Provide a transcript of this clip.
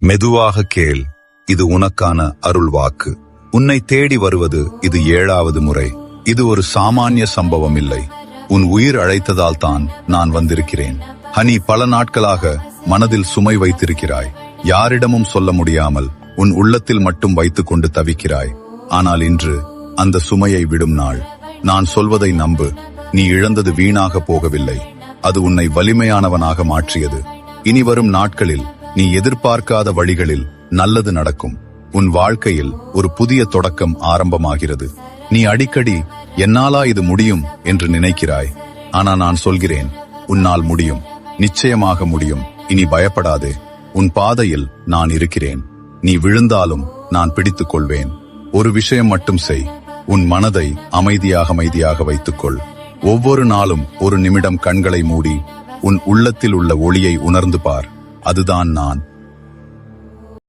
மெதுவாக கேள், இது உனக்கான அருள் வாக்கு. உன்னை தேடி வருவது இது 7வது முறை. இது ஒரு சாமானிய சம்பவம் இல்லை. உன் உயிர் அழைத்ததால் தான் நான் வந்திருக்கிறேன். ஹனி, பல நாட்களாக மனதில் சுமை வைத்திருக்கிறாய். யாரிடமும் சொல்ல முடியாமல் உன் உள்ளத்தில் மட்டும் வைத்துக் கொண்டு தவிக்கிறாய். ஆனால் இன்று அந்த சுமையை விடும் நாள். நான் சொல்வதை நம்பு. நீ இழந்தது வீணாக போகவில்லை. அது உன்னை வலிமையானவனாக மாற்றியது. இனி வரும் நாட்களில் நீ எதிர்பார்க்காத வழிகளில் நல்லது நடக்கும். உன் வாழ்க்கையில் ஒரு புதிய தொடக்கம் ஆரம்பமாகிறது. நீ அடிக்கடி என்னாலா இது முடியும் என்று நினைக்கிறாய். ஆனா நான் சொல்கிறேன், உன்னால் முடியும். நிச்சயமாக முடியும். இனி பயப்படாதே. உன் பாதையில் நான் இருக்கிறேன். நீ விழுந்தாலும் நான் பிடித்துக் கொள்வேன். ஒரு விஷயம் மட்டும் செய். உன் மனதை அமைதியாக வைத்துக்கொள். ஒவ்வொரு நாளும் ஒரு நிமிடம் கண்களை மூடி உன் உள்ளத்தில் உள்ள ஒளியை உணர்ந்து பார். அதுதான் நான்.